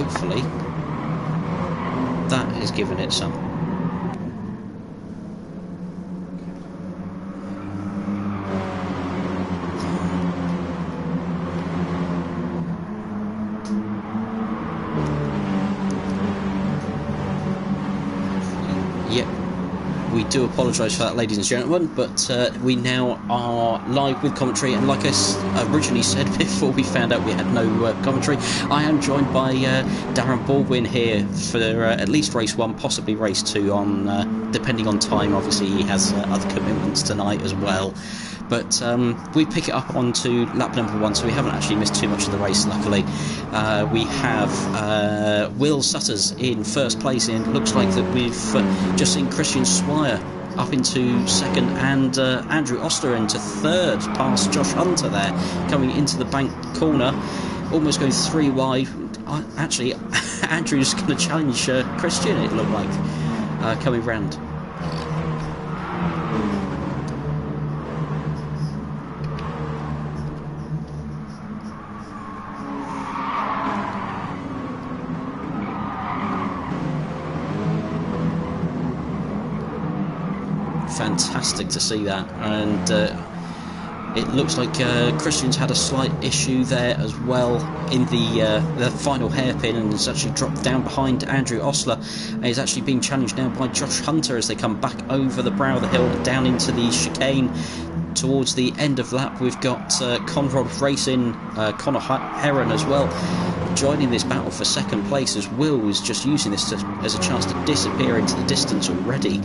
hopefully that is giving it some. We do apologise for that, ladies and gentlemen, but we now are live with commentary, and like I originally said before we found out we had no commentary, I am joined by Darren Baldwin here for at least race 1, possibly race 2, on depending on time. Obviously he has other commitments tonight as well, but we pick it up onto lap number 1, so we haven't actually missed too much of the race, luckily. We have Will Sutters in first place, and it looks like that we've just seen Christian Swire up into second, and Andrew Ostler into third, past Josh Hunter there, coming into the bank corner, almost going 3 wide. Actually, Andrew's going to challenge Christian, it looked like, coming round. Fantastic to see that, and it looks like Christian's had a slight issue there as well in the final hairpin, and has actually dropped down behind Andrew Ostler, and is actually being challenged now by Josh Hunter as they come back over the brow of the hill down into the chicane. Towards the end of lap, we've got Conrod Racing, Connor Heron as well, joining this battle for second place, as Will is just using this as a chance to disappear into the distance already.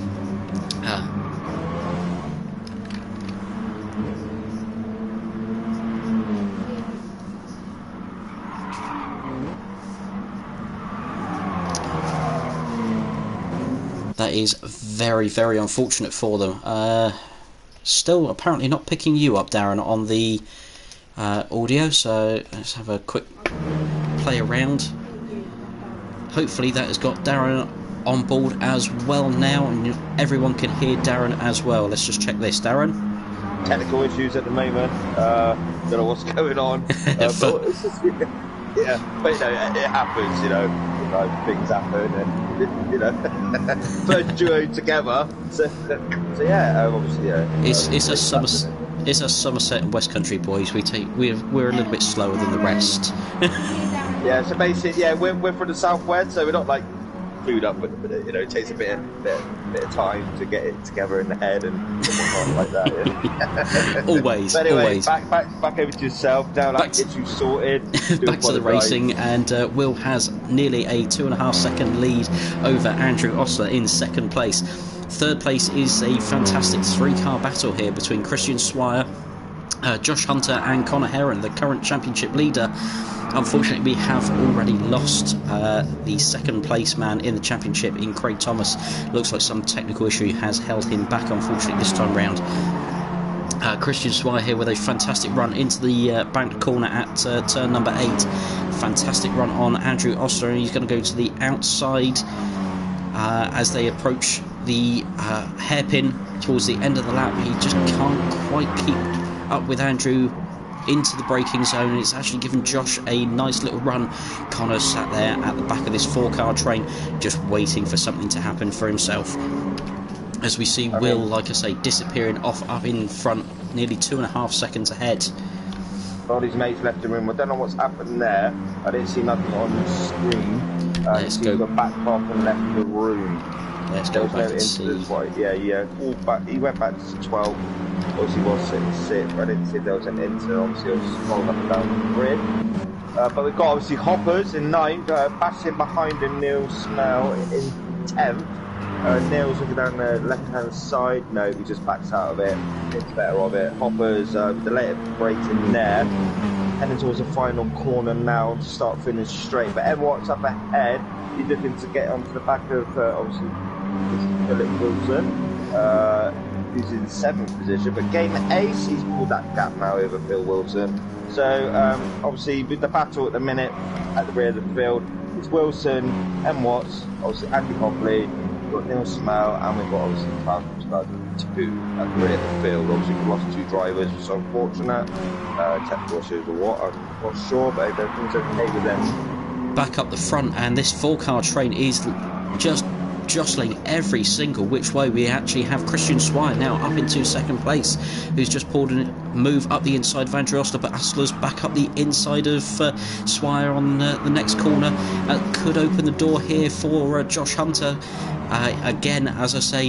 That is very, very unfortunate for them. Still apparently not picking you up, Darren, on the audio, so let's have a quick play around. Hopefully that has got Darren on board as well now, and everyone can hear Darren as well. Let's just check this, Darren. Technical issues at the moment. Don't know what's going on. But it's just, yeah, but you know, it happens. You know, things happen, and you know, first duo together. So yeah, obviously, yeah. It's a Somerset and West Country boys. We're a little bit slower than the rest. Yeah, so basically, yeah, we're from the southwest, so we're not like clued up with it. You know, it takes a bit of time to get it together in the head and whatnot like that. Yeah. Always, but anyway, always. Back over to yourself. Now that gets you sorted. Back to the racing, and Will has nearly a 2.5 second lead over Andrew Ostler in second place. Third place is a fantastic 3-car battle here between Christian Swire, Josh Hunter and Connor Heron, the current championship leader. Unfortunately, we have already lost the second place man in the championship in Craig Thomas. Looks like some technical issue has held him back, unfortunately, this time round. Christian Swire here with a fantastic run into the banked corner at turn number 8. Fantastic run on Andrew Ostler, and he's going to go to the outside as they approach the hairpin towards the end of the lap. He just can't quite keep up with Andrew into the braking zone, and it's actually given Josh a nice little run. Connor sat there at the back of this 4-car train just waiting for something to happen for himself, as we see Will, like I say, disappearing off up in front, nearly 2.5 seconds ahead. All his mates left the room. I don't know what's happened there. I didn't see nothing on the screen. Let's go. He got back off and left the room. Let's go back and see. Yeah. All back. He went back to 12. Obviously, was sitting 6. I didn't see there was an inter. Obviously, I was scrolling up and down the grid. But we've got obviously Hoppers in 9th, passing behind him, Neil Smell in 10th. Neil's looking down the left-hand side. No, he just backs out of it. It's better of it. Hoppers, the later break in there. Heading towards the final corner now to start finish straight. But Edwards up ahead. He's looking to get onto the back of, obviously, Philip Wilson. Who's in 7th position. But game ace, he's pulled that gap now over Phil Wilson. So, obviously, with the battle at the minute at the rear of the field, it's Wilson, M. Watts, obviously Andy Hopley, we've got Neil Smell, and we've got obviously Clark Stud to at the rear of the field. Obviously, we've lost 2 drivers, which is unfortunate. Technical issues or what, I'm not sure, but everything's okay with them back up the front, and this 4-car train is just jostling every single which way. We actually have Christian Swire now up into second place, who's just pulled a move up the inside of Andrew Osler, but Osler's back up the inside of Swire on the next corner. Could open the door here for Josh Hunter. Again, as I say,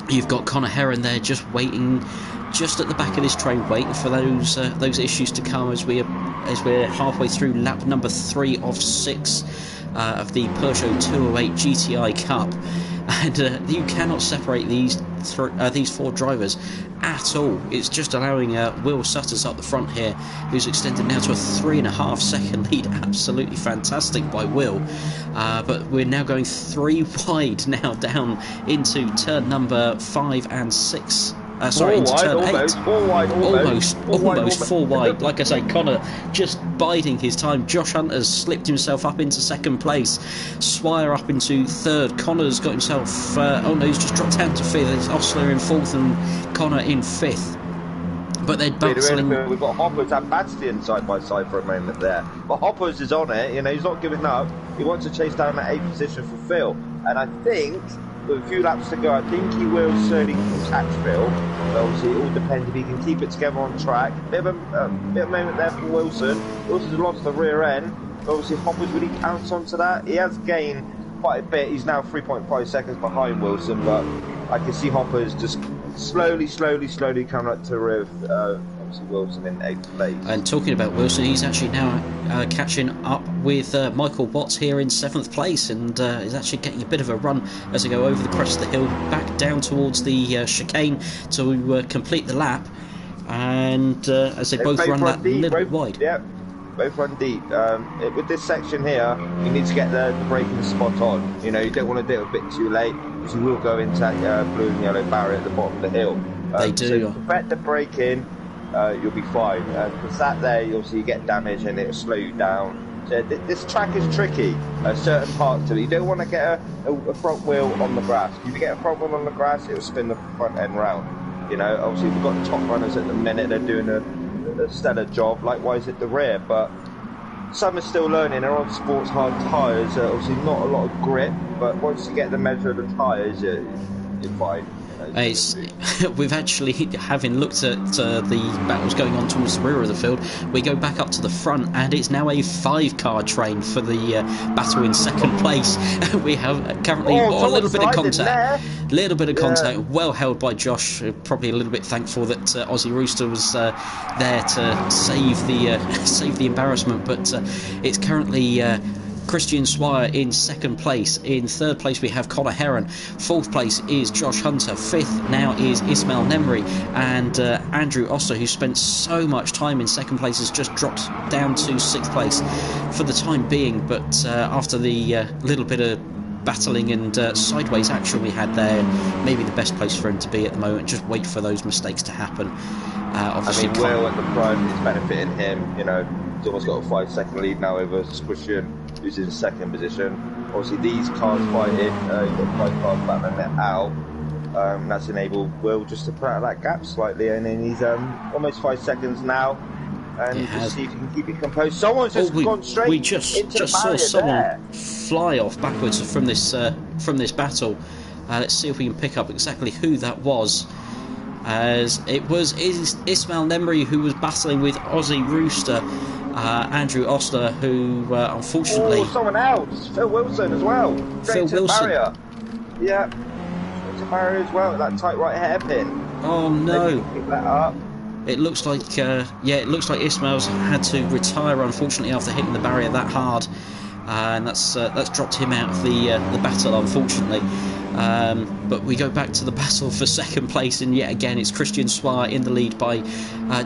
you've got Connor Heron there just waiting just at the back of this train, waiting for those issues to come as we're halfway through lap number 3 of 6 of the Peugeot 208 GTI Cup, and you cannot separate these 4 drivers at all. It's just allowing Will Sutters up the front here, who's extended now to a 3.5 second lead. Absolutely fantastic by Will, but we're now going 3 wide now down into turn number 5 and 6. Sorry, into turn 8. Almost 4 wide. Like I say, Connor just biding his time. Josh Hunter's slipped himself up into second place. Swire up into third. Connor's got himself... oh no, he's just dropped down to 5th. It's Osler in 4th and Connor in 5th. But they're battling... We've got Hoppers and Bastian side by side for a moment there. But Hoppers is on it, you know, he's not giving up. He wants to chase down that 8th position for Phil. And I think... with a few laps to go, I think he will certainly catch Phil. But obviously, it all depends if he can keep it together on track. Bit of a moment there for Wilson. Wilson's lost the rear end. But obviously, Hoppers really counts onto that. He has gained quite a bit. He's now 3.5 seconds behind Wilson, but I can see Hoppers just slowly coming up to the rear of Wilson in 8th place. And talking about Wilson, he's actually now catching up with Michael Watts here in 7th place, and is actually getting a bit of a run as they go over the crest of the hill, back down towards the chicane to complete the lap. And as they both run that deep, little bit wide. Yeah, both run deep. With this section here, you need to get the braking spot on. You know, you don't want to do it a bit too late, because you will go into that blue and yellow barrier at the bottom of the hill. They do. So perfect the braking. You'll be fine. Because that there, obviously you get damage and it'll slow you down. So this track is tricky, certain parts of it. You don't want to get a front wheel on the grass. If you get a front wheel on the grass, it'll spin the front end round. You know, obviously we've got the top runners at the minute, they're doing a stellar job, likewise at the rear, but some are still learning. They're on sports hard tyres, obviously not a lot of grip, but once you get the measure of the tyres, you're fine. We've actually, having looked at the battles going on towards the rear of the field, we go back up to the front, and it's now a 5-car train for the battle in second place. We have currently a little bit of contact. Well held by Josh. Probably a little bit thankful that Aussie Rooster was there to save the embarrassment. But it's currently Christian Swire in second place. In third place we have Connor Heron. Fourth place is Josh Hunter. Fifth now is Ismail Nemri, and Andrew Osler, who spent so much time in second place, has just dropped down to 6th place for the time being. But after the little bit of battling and sideways action we had there, maybe the best place for him to be at the moment. Just wait for those mistakes to happen. Obviously, I mean, Will at the front is benefiting him. You know, he's almost got a 5-second lead now over Christian, who's in 2nd position. Obviously, these cars fighting. You've got 5 cars battling it out. That's enabled Will just to put out that gap slightly, and then he's almost 5 seconds now. And just see if you can keep it composed. Someone's just gone straight. We just saw someone fly off backwards from this battle. Let's see if we can pick up exactly who that was. As it was Ismail Nemri who was battling with Aussie Rooster, Andrew Osler, who unfortunately... Oh, someone else! Phil Wilson as well! Straight to the barrier! Yeah, straight to the barrier as well, that tight right hairpin. Oh no! Pick that up. It looks like, it looks like Ismail's had to retire, unfortunately, after hitting the barrier that hard. And that's dropped him out of the battle, unfortunately. But we go back to the battle for second place, and yet again it's Christian Swire in the lead by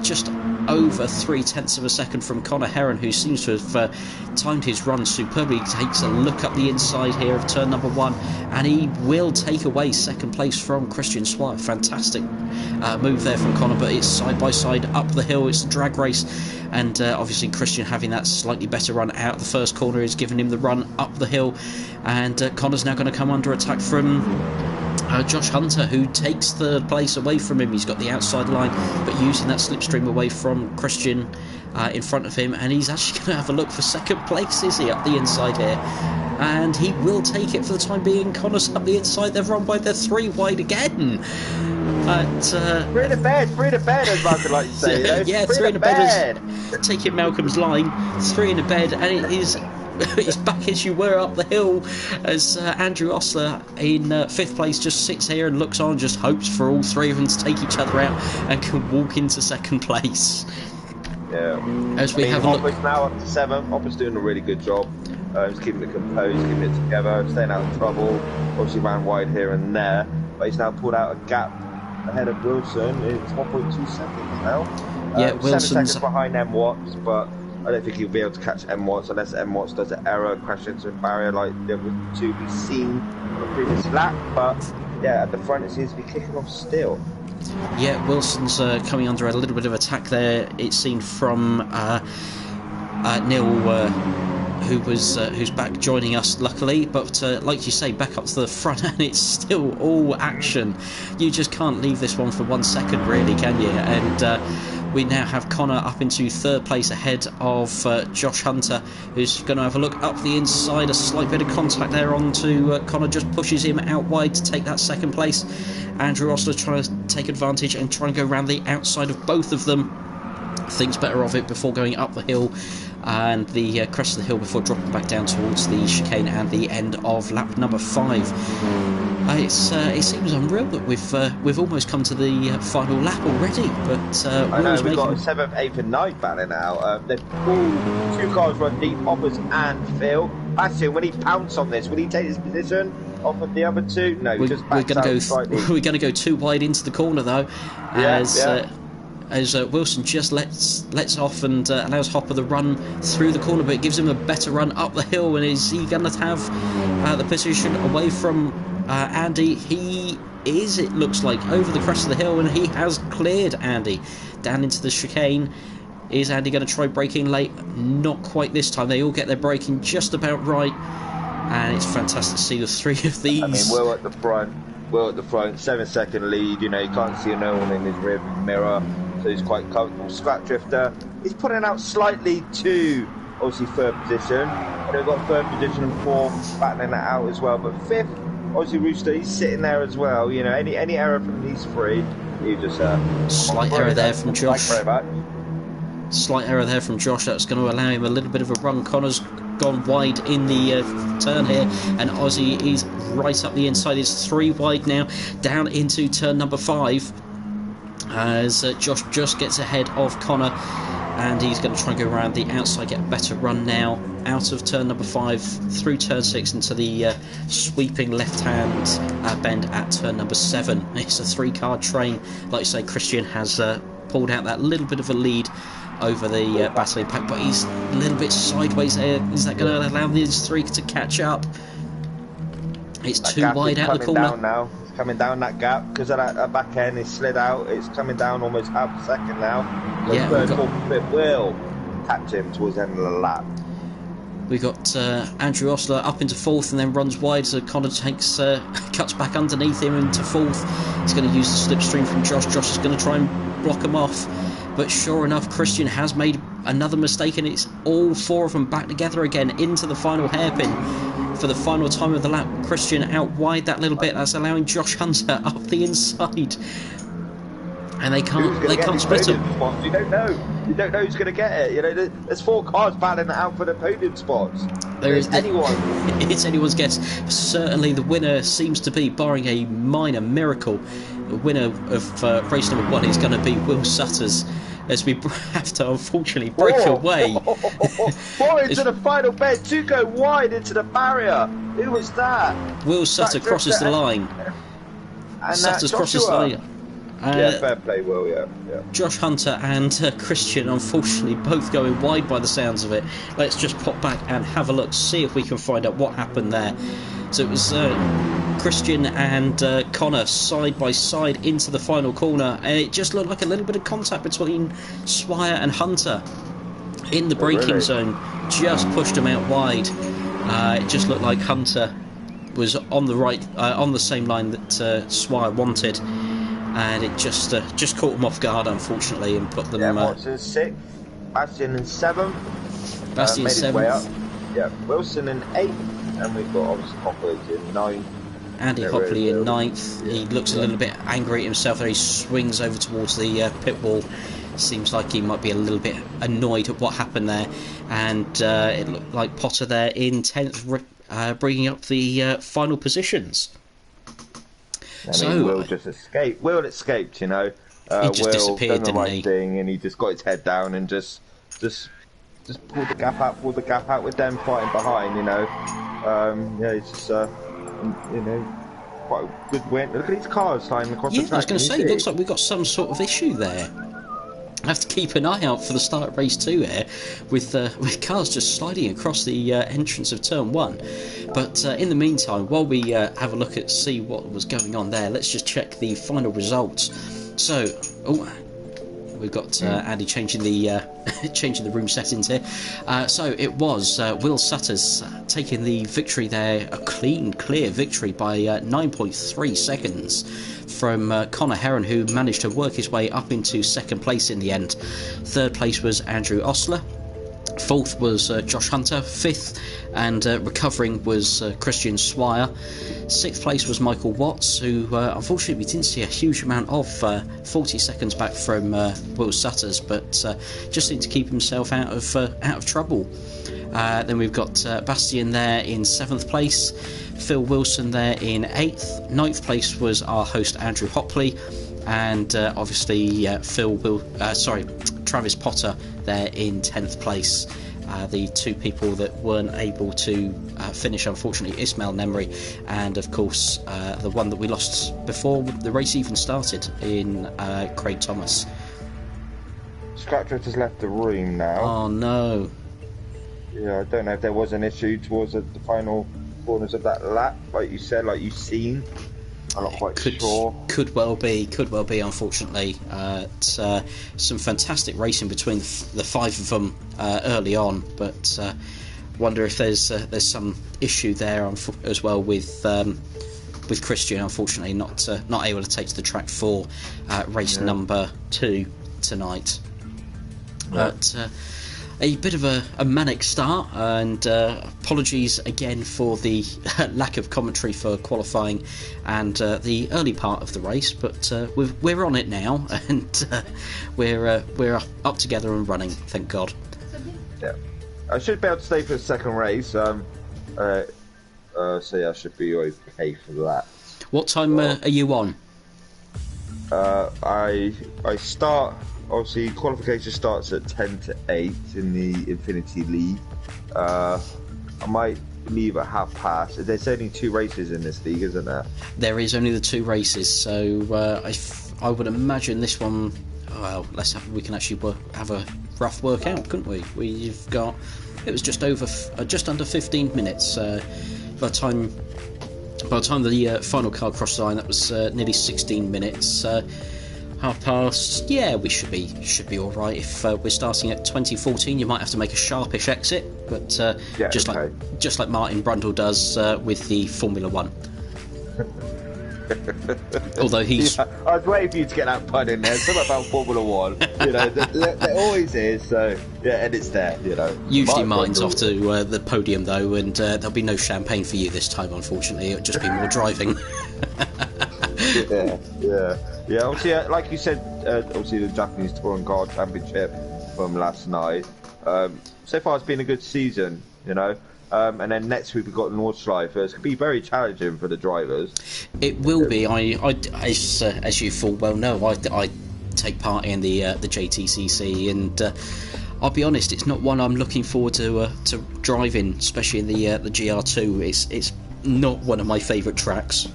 just over 0.3 of a second from Connor Heron, who seems to have timed his run superbly. He takes a look up the inside here of turn number 1, and he will take away second place from Christian Swire. Fantastic move there from Connor, but it's side by side up the hill. It's a drag race, and obviously Christian having that slightly better run out the first corner is giving him the run up the hill, and Connor's now going to come under attack from Josh Hunter, who takes third place away from him. He's got the outside line, but using that slipstream away from Christian in front of him, and he's actually going to have a look for second place, is he, up the inside here? And he will take it for the time being. Connor's up the inside, they've run wide, they're 3 wide again. Three in a bed, as Mark would like to say. Yeah, three in a bed. Taking Malcolm's line, 3 in a bed, and it is it's back as you were up the hill, as Andrew Osler in 5th place just sits here and looks on, just hopes for all 3 of them to take each other out and can walk into 2nd place. Yeah. As we have a look. Hopper's now up to 7th. Hopper's doing a really good job. He's keeping it composed, keeping it together, staying out of trouble. Obviously ran wide here and there, but he's now pulled out a gap ahead of Wilson. It's 1.2 seconds now. Yeah, 7 Wilson's seconds behind M Watts, but I don't think he'll be able to catch M Watts unless M Watts does an error, crash into a barrier like there was to be seen on the previous lap. But yeah, at the front it seems to be kicking off still. Yeah, Wilson's coming under a little bit of attack there, it seemed, from Neil, who's back joining us, luckily. But like you say, back up to the front, and it's still all action. You just can't leave this one for 1 second, really, can you? And we now have Connor up into 3rd place ahead of Josh Hunter, who's going to have a look up the inside. A slight bit of contact there onto Connor, just pushes him out wide to take that 2nd place. Andrew Osler trying to take advantage and trying to go around the outside of both of them. Thinks better of it before going up the hill and the crest of the hill before dropping back down towards the chicane and the end of lap number 5. It seems unreal that we've almost come to the final lap already, but I know we've got 7th, 8th and 9th battling now. They've all 2 cars run deep, Hoppers and Phil. Actually, when he pounced on this, will he take his position off of the other 2? No, we're going to go 2 wide into the corner though, as Wilson just lets off and allows Hopper the run through the corner, but it gives him a better run up the hill. And is he going to have the position away from Andy? He is, it looks like, over the crest of the hill, and he has cleared Andy down into the chicane. Is Andy going to try braking late? Not quite this time. They all get their braking just about right, and it's fantastic to see the 3 of these. I mean, Will at the front, 7-second lead. You know, you can't see no one in his rear mirror, so he's quite comfortable. Scrap Drifter, he's putting out slightly to obviously 3rd position. They've got 3rd position and 4th battling that out as well. But 5th, obviously Rooster, he's sitting there as well. You know, any error from these 3, he just slight error there from Josh. Thank you very much. Slight error there from Josh. That's going to allow him a little bit of a run. Connor's gone wide in the turn here, and Ozzy is right up the inside. It's 3 wide now, down into turn number 5, as Josh just gets ahead of Connor, and he's going to try and go around the outside, get a better run now out of turn number 5 through turn 6 into the sweeping left hand bend at turn number 7. It's a 3-car train. Like you say, Christian has pulled out that little bit of a lead over the battling pack, but he's a little bit sideways there. Is that going to allow these 3 to catch up? It's that 2 wide out the corner. Down now. It's coming down that gap because of that back end is slid out. It's coming down almost half a second now. The yeah, 3rd, 4th, 5th will catch him towards the end of the lap. We got Andrew Osler up into 4th and then runs wide, so Connor takes cuts back underneath him into 4th. He's going to use the slipstream from Josh. Josh is going to try and block him off, but sure enough, Christian has made another mistake, and it's all 4 of them back together again into the final hairpin for the final time of the lap. Christian out wide that little bit. That's allowing Josh Hunter up the inside, and they can't split him. You don't know who's going to get it. You know, there's 4 cars battling out for the podium spots. It's anyone. It's anyone's guess. Certainly the winner seems to be, barring a minor miracle, the winner of race number 1 is going to be Will Sutters, as we have to unfortunately break away. 4 into the final bend, 2 go wide into the barrier. Who was that? Will Sutter crosses the line. And Sutters crosses the line. Yeah, fair play, Will, yeah. Josh Hunter and Christian, unfortunately, both going wide by the sounds of it. Let's just pop back and have a look, see if we can find out what happened there. So it was Christian and Connor side by side into the final corner, and it just looked like a little bit of contact between Swire and Hunter in the braking zone. Just pushed him out wide. It just looked like Hunter was on the right, on the same line that Swire wanted, and it just caught them off guard, unfortunately, and put them. Yeah, Watson 6th, Bastian in 7th. Bastian made his way up. 7th. Yeah, Wilson in 8th, and we've got obviously Hoppers in 9th. Andy Hopley in 9th. He looks a little bit angry at himself there. He swings over towards the pit wall. Seems like he might be a little bit annoyed at what happened there. And it looked like Potter there in 10th, bringing up the final positions. Will just escaped. Will escaped, you know. He just Will disappeared, done the didn't he? thing, and he just got his head down and just pulled the gap out with them fighting behind, you know. Yeah, it's just, you know, quite a good win. Look at these cars flying across the track. I was going to say, it looks like we've got some sort of issue there. I have to keep an eye out for the start of race 2 here, with cars just sliding across the entrance of turn 1. But in the meantime, while we have a look at see what was going on there, let's just check the final results. So, we've got Andy changing the changing the room settings here. So it was Will Sutters taking the victory there, a clean, clear victory by 9.3 seconds from Connor Heron, who managed to work his way up into 2nd place in the end. 3rd place was Andrew Ostler. 4th was Josh Hunter. 5th and recovering was Christian Swire. 6th place was Michael Watts, who unfortunately we didn't see a huge amount of, 40 seconds back from Will Sutters, but just seemed to keep himself out of trouble. Then we've got Bastian there in 7th place, Phil Wilson there in 8th. 9th place was our host Andrew Hopley, and obviously Travis Potter there in 10th place. The 2 people that weren't able to finish, unfortunately, Ismail Nemri, and of course the one that we lost before the race even started in Craig Thomas. Scratchers has left the room now. Oh no. Yeah, I don't know if there was an issue towards the final corners of that lap, like you said, like you've seen. I'm not quite sure. Could well be, unfortunately. Some fantastic racing between the 5 of them early on, but wonder if there's some issue there as well with Christian, unfortunately, not able to take to the track for race number 2 tonight. Yeah. But a bit of a manic start, and apologies again for the lack of commentary for qualifying and the early part of the race, but we're on it now, and we're up together and running, thank God. Yeah, I should be able to stay for the 2nd race, so yeah, I should be okay for that. What time are you on? I start. Obviously, qualification starts at 10 to 8 in the Infinity League. I might leave at 5:30. There's only 2 races in this league, isn't there? There is only the 2 races, so I would imagine this one. Well, we can actually have a rough workout, couldn't we? We've got. It was just under 15 minutes by the time the final car crossed the line. That was nearly 16 minutes. 5:30. Yeah, we should be all right. If we're starting at 2014, you might have to make a sharpish exit, but just like Martin Brundle does with the Formula 1. Although he's, I was waiting for you to get that pun in there. Something about Formula 1, you know. There always is. So yeah, and it's there, you know. Usually Martin's off to the podium though, and there'll be no champagne for you this time, unfortunately. It'll just be more driving. Yeah. Obviously, like you said, obviously the Japanese Touring Car Championship from last night. So far, it's been a good season, you know. And then next week we've got Nordschleife. It's going to be very challenging for the drivers. It will be. As you full well know, I take part in the JTCC, and I'll be honest, it's not one I'm looking forward to driving, especially in the GR2. It's not one of my favourite tracks.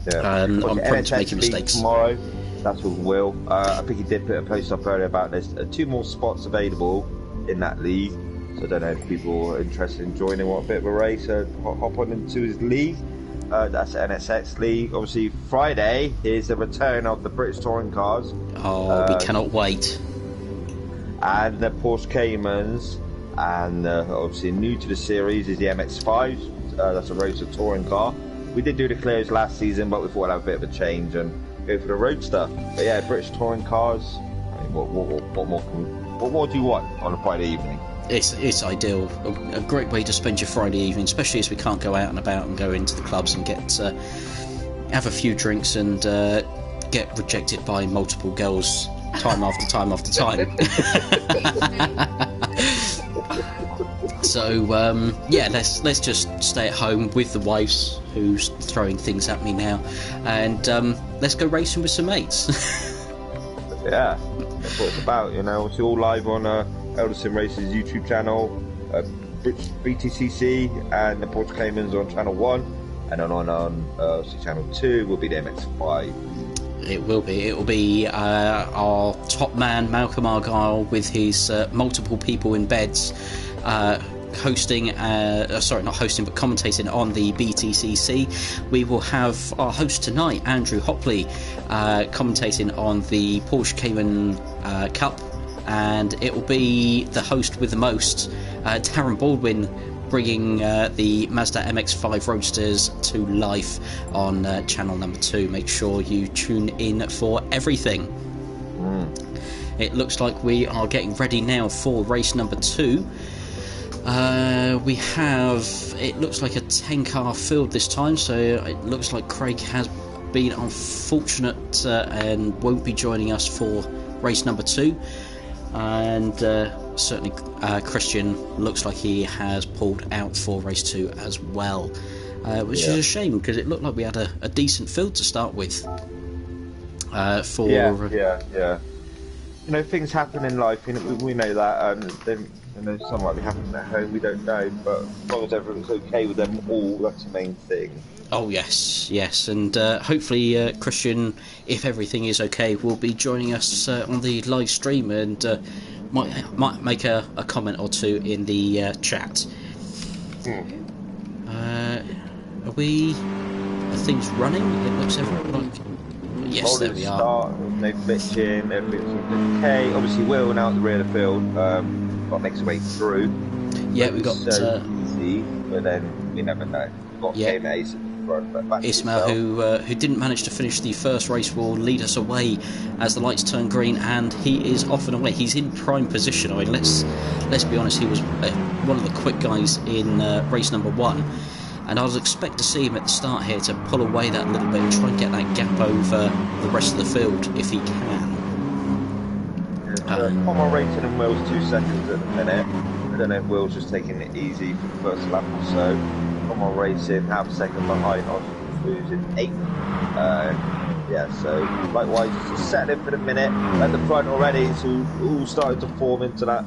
Yeah. I'm prone to making mistakes. Tomorrow, that's with Will. I think he did put a post up earlier about there's 2 more spots available in that league. So I don't know if people are interested in joining a bit of a race. Hop on into his league. That's the NSX league. Obviously, Friday is the return of the British touring cars. Oh, we cannot wait. And the Porsche Caymans and obviously new to the series is the MX-5. That's a Roadster touring car. We did do the clears last season, but we thought we'd have a bit of a change and go for the Roadster. But yeah, British touring cars. I mean, what more do you want on a Friday evening? It's ideal. A great way to spend your Friday evening, especially as we can't go out and about and go into the clubs and get have a few drinks and get rejected by multiple girls time after time after time. So yeah, let's just stay at home with the wives, who's throwing things at me now, and let's go racing with some mates. Yeah, that's what it's about, you know. It's all live on Eldar Sim Race's YouTube channel, BTCC, and the Porsche Caymans on channel 1, and then on channel 2 will be the MX-5. It will be our top man Malcolm Argyle with his multiple people in beds, hosting, sorry, not hosting, but commentating on the BTCC. We will have our host tonight, Andrew Hopley, commentating on the Porsche Cayman Cup, and it will be the host with the most, Darren Baldwin, bringing the Mazda MX-5 Roadsters to life on channel number 2. Make sure you tune in for everything. It looks like we are getting ready now for race number 2. We have, it looks like a 10-car field this time, so it looks like Craig has been unfortunate and won't be joining us for race number 2, and certainly Christian looks like he has pulled out for race 2 as well, which is a shame, because it looked like we had a decent field to start with. Yeah. You know, things happen in life, you know, we know that, and you know, some might be happening at home, we don't know, but as long as everything's okay with them all, that's the main thing. Oh yes, and hopefully Christian, if everything is okay, will be joining us on the live stream, and might make a comment or two in the chat. Are things running? It looks like... Yes, there we are. Start, no glitching, everything's okay. Obviously, Will now at the rear of the field, got makes his way through. Yeah, we got easy, but then we never know. Got Ace at the front, but back Ismail, who didn't manage to finish the first race, will lead us away as the lights turn green, and he is off and away. He's in prime position. I mean, let's be honest. He was one of the quick guys in race number 1. And I would expect to see him at the start here to pull away that little bit and try and get that gap over the rest of the field if he can. Common rating and Will's 2 seconds at the minute. I don't know if Will's just taking it easy for the first lap or so. Common racing, half a second behind who's in 8th. Yeah, so likewise, just settling for the minute at the front already. It's all started to form into that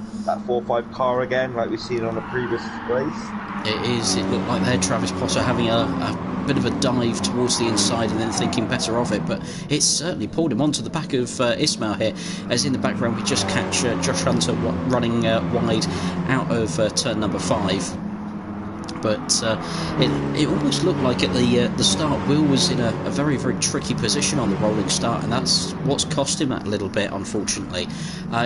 4-5 car again, like we've seen on the previous race. It looked like there Travis Potter having a bit of a dive towards the inside and then thinking better of it, but it certainly pulled him onto the back of Ismail here, as in the background we just catch Josh Hunter running wide out of turn number 5. But it almost looked like at the start Will was in a very, very tricky position on the rolling start, and that's what's cost him that little bit, unfortunately.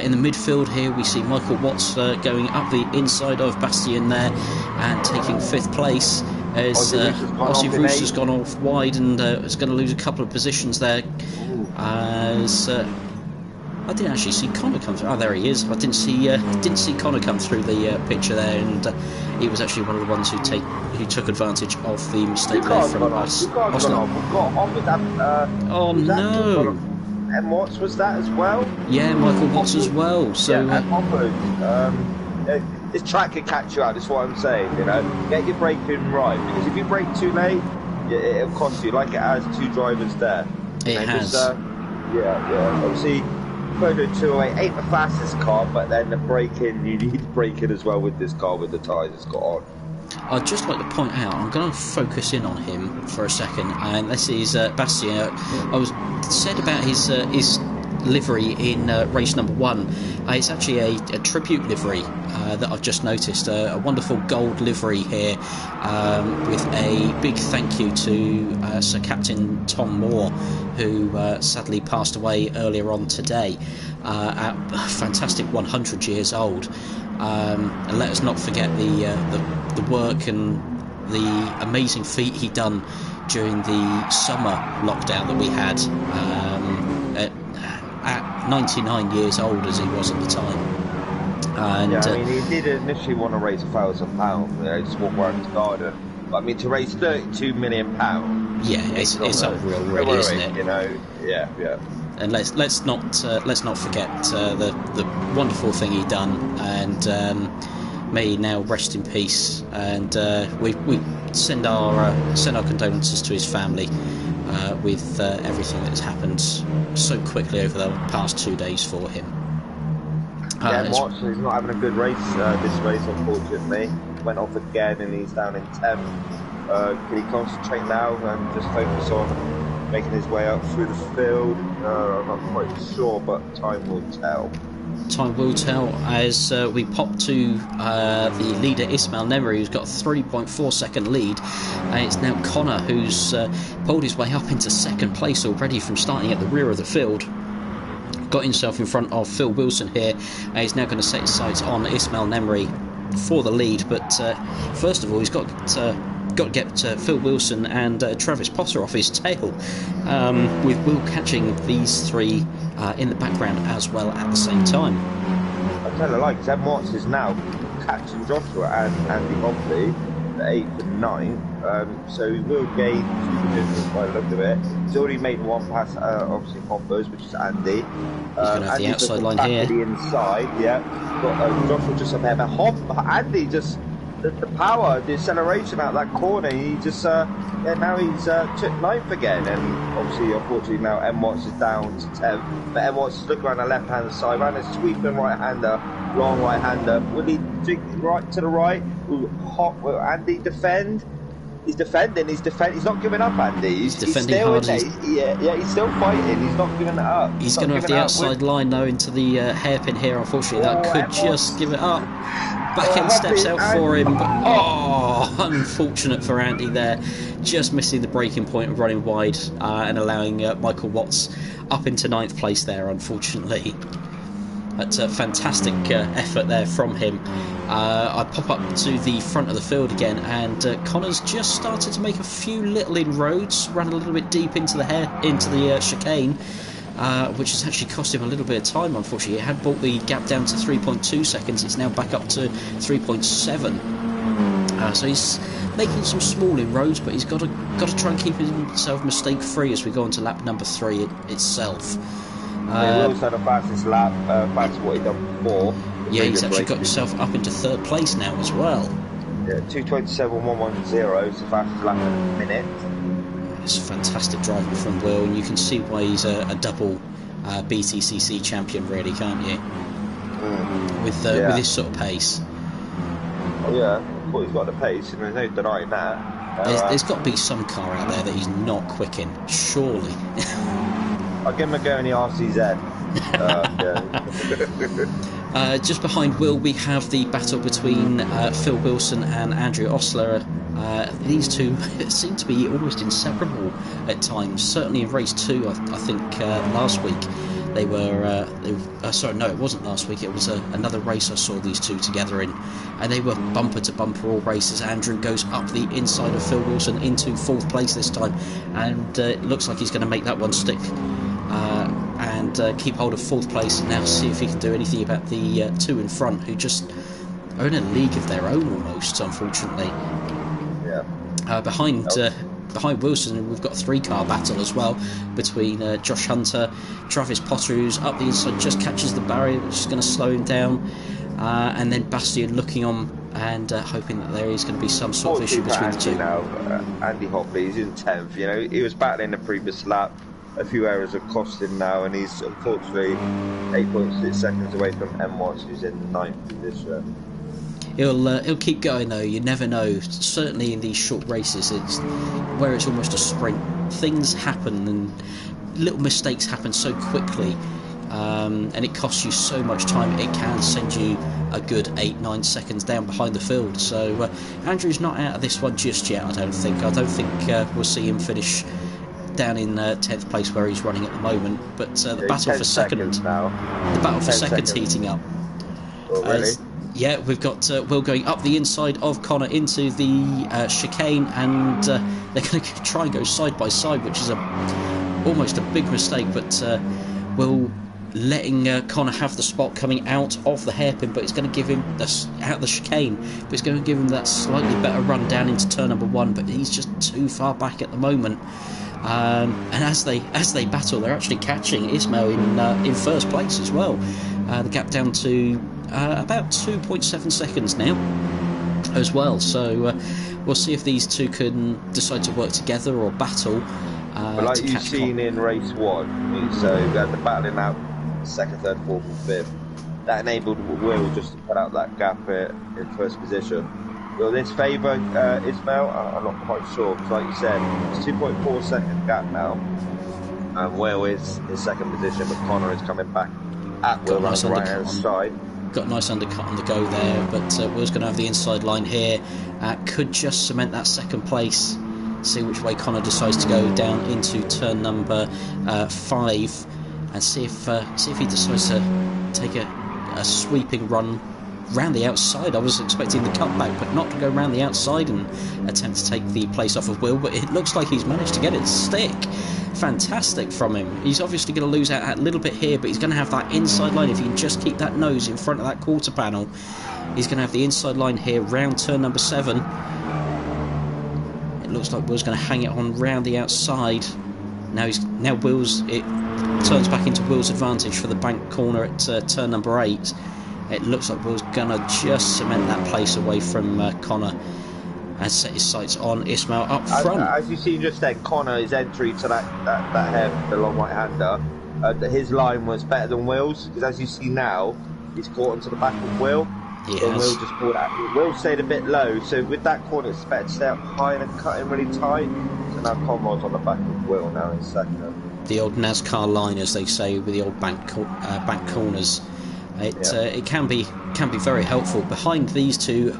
In the midfield here we see Michael Watts going up the inside of Bastien there and taking 5th place, as Aussie Rooster's gone off wide and is going to lose a couple of positions there, as I didn't actually see Connor come through. Oh, there he is. I didn't see Connor come through the picture there, and he was actually one of the ones who took advantage of the mistake there from us. Oh no! And Watts was that as well? Yeah, Michael Watts as well. So this track can catch you out. That's what I'm saying. You know, get your braking right, because if you brake too late, it'll cost you. Like it has 2 drivers there. It has. Yeah. Obviously, Moto 208 ain't the fastest car, but then the braking, you need braking as well with this car with the tyres it's got on. I'd just like to point out, I'm going to focus in on him for a second, and this is Bastien. I was said about his livery in race number 1. It's actually a tribute livery that I've just noticed, a wonderful gold livery here, with a big thank you to Sir Captain Tom Moore, who sadly passed away earlier on today at a fantastic 100 years old. And let us not forget the work and the amazing feat he done during the summer lockdown that we had, at 99 years old as he was at the time. And yeah, I mean, he did initially want to raise £1,000, just walk around his garden. But I mean, to raise £32 million, yeah, it's unreal, really, isn't it? You know, yeah. And let's not forget the wonderful thing he done, and may he now rest in peace. And we send our condolences to his family with everything that has happened so quickly over the past 2 days for him. Yeah, Watson is not having a good race this race, unfortunately. Went off again and he's down in 10th. Can he concentrate now and just focus on making his way up through the field? I'm not quite sure, but time will tell. Time will tell as we pop to the leader Ismail Nemri, who's got a 3.4 second lead, and it's now Connor who's pulled his way up into second place already from starting at the rear of the field. Got himself in front of Phil Wilson here, and he's now going to set his sights on Ismail Nemri for the lead, but first of all he's got to get Phil Wilson and Travis Potter off his tail, with Will catching these three in the background as well at the same time. I tell you, like, Zeb Watts is now catching Joshua and Andy Hobley at 8th and 9th, so he will gain 2 positions by the look of it. He's already made one pass, obviously Hoppers, which is Andy. He's going to have the outside line here. The inside, yeah. Got Joshua just up there, but Andy just. The power, the acceleration out that corner, he just, now he's took 9th again, and obviously, unfortunately, now M. Watts is down to 10th, but M. Watts is looking around the left-hand side, around a sweeping right-hander, long right-hander. Will he drink right to the right? Will Andy defend? He's defending, he's not giving up, Andy. He's defending still hard. He's still fighting, he's not giving it up. He's going to have the outside line, though, into the hairpin here, unfortunately. That could just give it up. Back end steps out for him, but unfortunate for Andy there, just missing the braking point and running wide, and allowing Michael Watts up into 9th place there, unfortunately. That's a fantastic effort there from him. I pop up to the front of the field again, and Connor's just started to make a few little inroads, ran a little bit deep into the chicane, which has actually cost him a little bit of time, unfortunately. It had brought the gap down to 3.2 seconds, it's now back up to 3.7. So he's making some small inroads, but he's got to try and keep himself mistake free as we go on to lap number 3 itself. He Will's had a fastest lap, fastest what he'd done before. Yeah, he's actually got himself up into 3rd place now as well. Yeah, 2:27.110 is the fastest lap in a minute. It's fantastic driving from Will, and you can see why he's a double BTCC champion, really, can't you? With this sort of pace. Oh, yeah, well, he's got the pace, and there's no denying that. There's got to be some car out there that he's not quick in, surely. I'll give him a go in the RCZ. Just behind Will, we have the battle between Phil Wilson and Andrew Osler. These two seem to be almost inseparable at times. Certainly in race 2, I think last week they were. Sorry, no, it wasn't last week. It was another race I saw these two together in, and they were bumper to bumper all races. Andrew goes up the inside of Phil Wilson into 4th place this time, and it looks like he's going to make that one stick. And keep hold of 4th place, and now see if he can do anything about the two in front, who just are in a league of their own almost, unfortunately. Yeah. Behind Wilson, we've got a 3-car battle as well between Josh Hunter, Travis Potter, who's up the inside, just catches the barrier, which is going to slow him down, and then Bastian looking on and hoping that there is going to be some sort of issue between the two. Now, Andy Hobley, he's in 10th. You know, he was battling the previous lap. A few errors have cost him now, and he's unfortunately 8.6 seconds away from M. Watts, who's in 9th position. He'll keep going though. You never know. Certainly in these short races, it's almost a sprint. Things happen, and little mistakes happen so quickly. and it costs you so much time. It can send you a good 8-9 seconds down behind the field. So Andrew's not out of this one just yet. I don't think we'll see him finish down in 10th place where he's running at the moment. But the battle for second now. The battle for second's heating up. Oh, really? Yeah, we've got Will going up the inside of Connor into the chicane, and they're going to try and go side by side, which is almost a big mistake. But Will letting Connor have the spot coming out of the hairpin, but it's going to give him out the chicane, but it's going to give him that slightly better run down into turn number 1. But he's just too far back at the moment. And as they battle, they're actually catching Ismail in first place as well. The gap down to about 2.7 seconds now as well. So we'll see if these two can decide to work together or battle. But like you've seen in race 1, so we had the battling out 2nd, 3rd, 4th and 5th. That enabled Will just to put out that gap in first position. Will this favour Ismail? I'm not quite sure, because like you said, it's 2.4 second gap now. And Will is in 2nd position, but Connor is coming back at Will on the right hand side. Got a nice undercut on the go there, but Will's going to have the inside line here. Could just cement that 2nd place. See which way Connor decides to go down into turn number 5, and see if he decides to take a sweeping run round the outside. I was expecting the cutback, but not to go round the outside and attempt to take the place off of Will, but it looks like he's managed to get it to stick. Fantastic from him. He's obviously going to lose out a little bit here, but he's going to have that inside line. If he can just keep that nose in front of that quarter panel, he's going to have the inside line here round turn number 7. It looks like Will's going to hang it on round the outside. Now Will's, it turns back into Will's advantage for the bank corner at turn number 8. It looks like Will's going to just cement that place away from Connor and set his sights on Ismail up front. As you see just then, Connor's entry to that hair, the long right-hander, his line was better than Will's, because as you see now, he's caught onto the back of Will. Yes. And Will just pulled out. Will stayed a bit low, so with that corner, it's better to stay up high and cut him really tight. So now Conrad's on the back of Will now in 2nd. The old NASCAR line, as they say, with the old bank corners. It can be very helpful. Behind these two,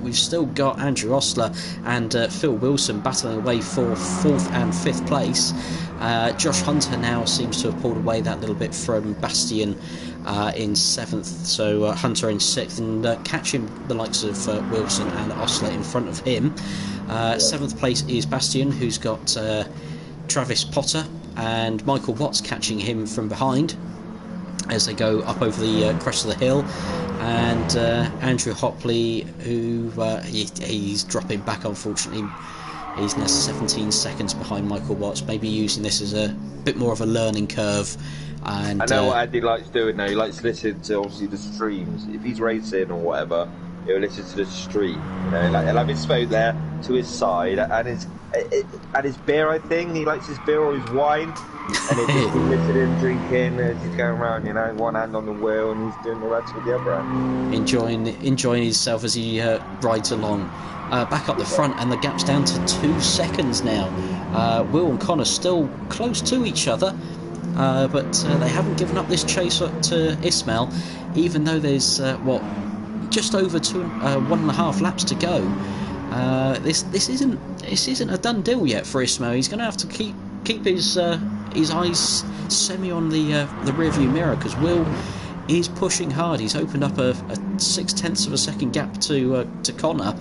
we've still got Andrew Ostler and Phil Wilson battling away for 4th and 5th place. Josh Hunter now seems to have pulled away that little bit from Bastian in 7th, so Hunter in 6th, and catching the likes of Wilson and Ostler in front of him. 7th place is Bastian, who's got Travis Potter and Michael Watts catching him from behind as they go up over the crest of the hill, and Andrew Hopley, who he's dropping back, unfortunately. He's now 17 seconds behind Michael Watts, maybe using this as a bit more of a learning curve. And I know what Andy likes doing now. He likes to listen to obviously the streams. If he's racing or whatever, he'll listen to the stream. You know, like, he'll have his phone there to his side and his beer. I think he likes his beer or his wine, and he's just listening, drinking as he's going around. You know, one hand on the wheel and he's doing the rest with the other hand, enjoying himself as he rides along. Back up the front, and the gap's down to 2 seconds now. Will and Connor still close to each other, but they haven't given up this chase to Ismail, even though there's just over 1.5 laps to go. This isn't a done deal yet for Ismail. He's going to have to keep his eyes semi on the rearview mirror, because Will is pushing hard. He's opened up a 0.6 of a second gap to Connor.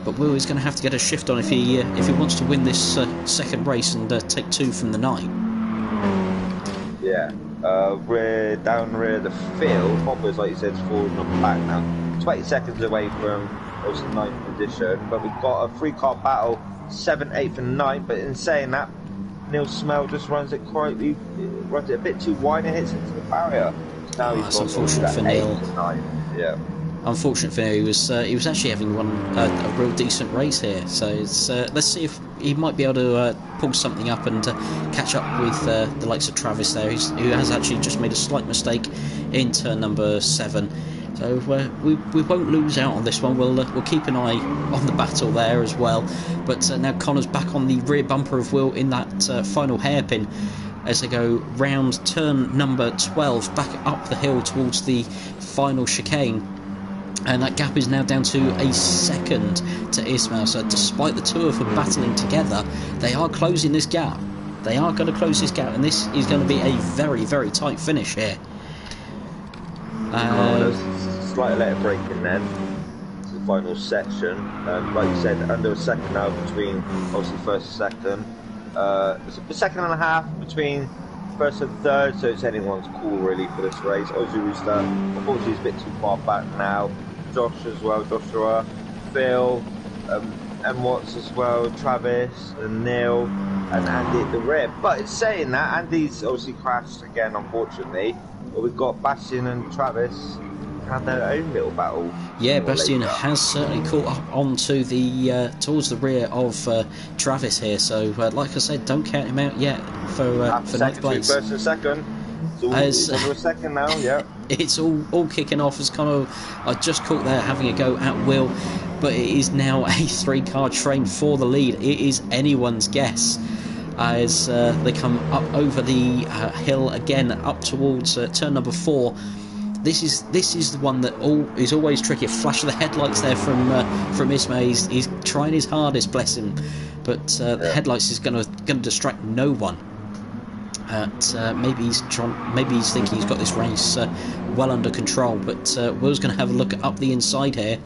But Will is going to have to get a shift on if he wants to win this second race and take 2 from the night. Yeah, we're down rear the field. Hopper's, like you said, is falling on the back now. 20 seconds away from the 9th position. But we've got a 3-car battle, 7th, 8th and 9th. But in saying that, Neil Smell just runs it a bit too wide and hits into the barrier. Now he's that's unfortunate for Neil. Yeah. Unfortunate for him, he was actually having a real decent race here. So let's see if he might be able to pull something up and catch up with the likes of Travis there, who has actually just made a slight mistake in turn number 7. So we won't lose out on this one. We'll keep an eye on the battle there as well. But now Connor's back on the rear bumper of Will in that final hairpin. as they go round turn number 12 back up the hill towards the final chicane. And that gap is now down to a second to Ismail. So despite the two of them battling together, they are closing this gap. They are going to close this gap, and this is going to be a very, very tight finish here. Slight letter break in then. It's the final section. Like you said, under a second now between obviously first and second. It's a second and a half between first and third, so it's anyone's call really for this race. Ozurusta, unfortunately, is a bit too far back now. Josh as well, Joshua, Phil, and Watts as well, Travis and Neil and Andy at the rear. But it's saying that Andy's obviously crashed again, unfortunately. But we've got Bastian and Travis have their own little battle. Yeah, Bastian has certainly caught up onto the towards the rear of Travis here. So, like I said, don't count him out yet for ninth place. First and second. It's under a second now, yeah. It's all kicking off as Connor, I just caught there having a go at Will, but it is now a 3-car train for the lead. It is anyone's guess as they come up over the hill again, up towards turn number 4. This is the one that is always tricky. A flash of the headlights there from Ismail. He's trying his hardest, bless him, but the headlights is going to distract no one. Maybe he's thinking he's got this race well under control, but Will's going to have a look up the inside here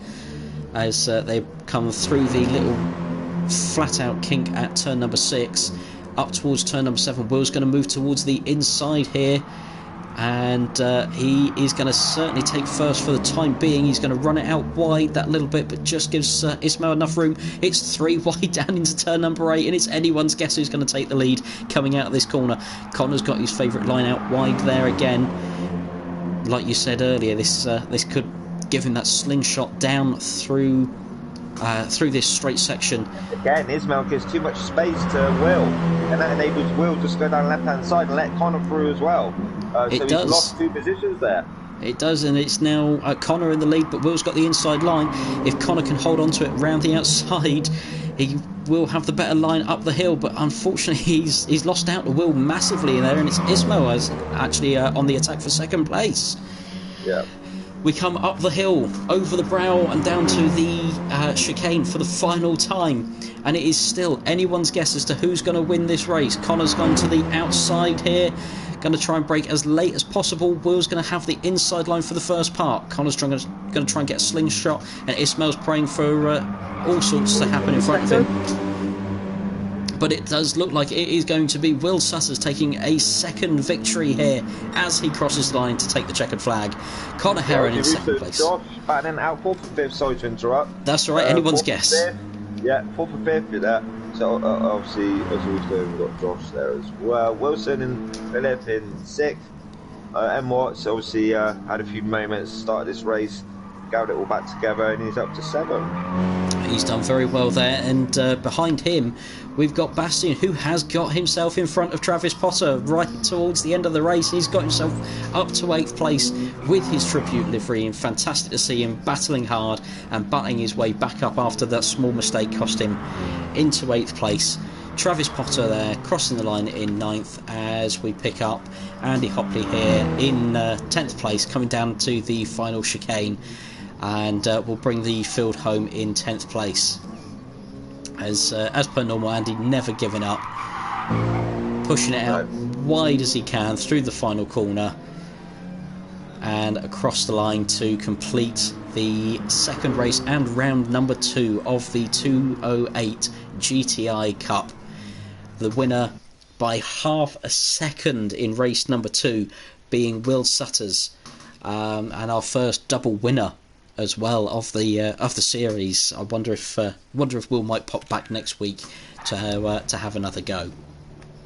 as they come through the little flat-out kink at turn number 6, up towards turn number 7. Will's going to move towards the inside here, and he is going to certainly take first for the time being. He's going to run it out wide that little bit, but just gives Ismail enough room. It's 3 wide down into turn number 8, and it's anyone's guess who's going to take the lead coming out of this corner. Connor's got his favourite line out wide there again. Like you said earlier, this could give him that slingshot down through this straight section. Again, Ismail gives too much space to Will, and that enables Will just to go down the left-hand side and let Connor through as well. So he's lost 2 positions there. It does, and it's now Connor in the lead, but Will's got the inside line. If Connor can hold on to it round the outside, he will have the better line up the hill, but unfortunately he's lost out to Will massively in there, and it's Ismail as actually on the attack for second place. Yeah. We come up the hill, over the brow and down to the chicane for the final time, and it is still anyone's guess as to who's going to win this race. Connor's gone to the outside here, going to try and brake as late as possible. Will's going to have the inside line for the first part. Connor's going to try and get a slingshot, and Ismail's praying for all sorts to happen in front of him. But it does look like it is going to be Will Sutters taking a second victory here as he crosses the line to take the checkered flag. Connor Heron in second place. Josh batting out 4th and 5th, sorry to interrupt. That's all right, anyone's guess. 4th and 5th with that. So obviously, as always, we've got Josh there as well. Wilson and Philip in 6th. M. Watts obviously had a few moments, started this race, gathered it all back together, and he's up to 7. He's done very well there, and behind him we've got Bastian, who has got himself in front of Travis Potter right towards the end of the race. He's got himself up to 8th place with his tribute livery, and fantastic to see him battling hard and battling his way back up after that small mistake cost him into 8th place. Travis Potter there crossing the line in 9th as we pick up Andy Hopley here in 10th place, coming down to the final chicane, and will bring the field home in 10th place. As per normal, Andy never giving up, pushing it out wide as he can through the final corner and across the line to complete the second race and round number 2 of the 208 GTI Cup. The winner by half a second in race number 2 being Will Sutters, and our first double winner as well of the series. I wonder if Will might pop back next week to have another go.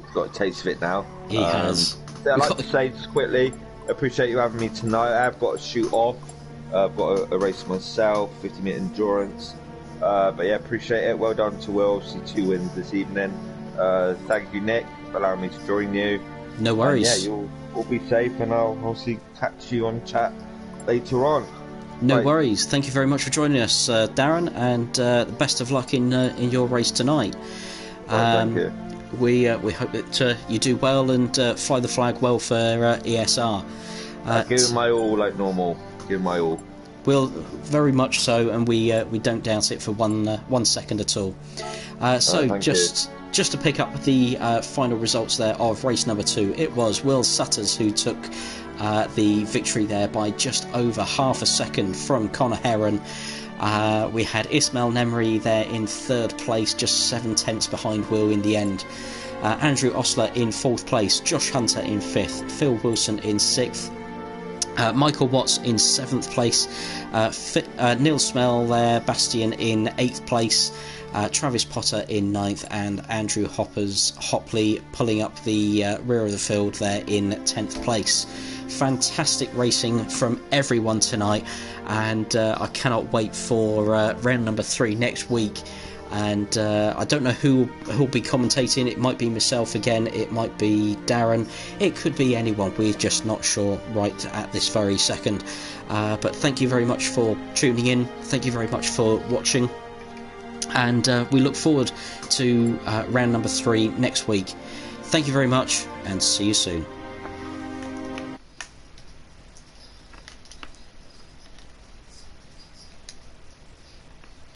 He's got a taste of it now. He has. I'd like to say just quickly, appreciate you having me tonight. I've got to shoot off. I've got a race myself, 50-minute endurance. But yeah, appreciate it. Well done to Will. Obviously 2 wins this evening. Thank you, Nick, for allowing me to join you. No worries. Yeah, you'll all be safe, and I'll obviously catch you on chat later on. No worries. Thank you very much for joining us, Darren, and best of luck in your race tonight. Thank you. we hope that you do well and fly the flag well for ESR. Give it my all like normal. Give it my all. We'll very much so, and we don't doubt it for 1 second at all. So just to pick up the final results there of race number 2, it was Will Sutters who took the victory there by just over half a second from Connor Heron. We had Ismail Nemri there in 3rd place, just 7 tenths behind Will in the end. Andrew Osler in 4th place, Josh Hunter in 5th, Phil Wilson in 6th. Michael Watts in 7th place, Neil Smell there, Bastian in 8th place, Travis Potter in 9th, and Andrew Hopley pulling up the rear of the field there in 10th place. Fantastic racing from everyone tonight, and I cannot wait for round number 3 next week. And I don't know who'll be commentating. It might be myself again, it might be Darren, it could be anyone. We're just not sure right at this very second. But thank you very much for tuning in, thank you very much for watching, and we look forward to round number 3 next week. Thank you very much, and see you soon.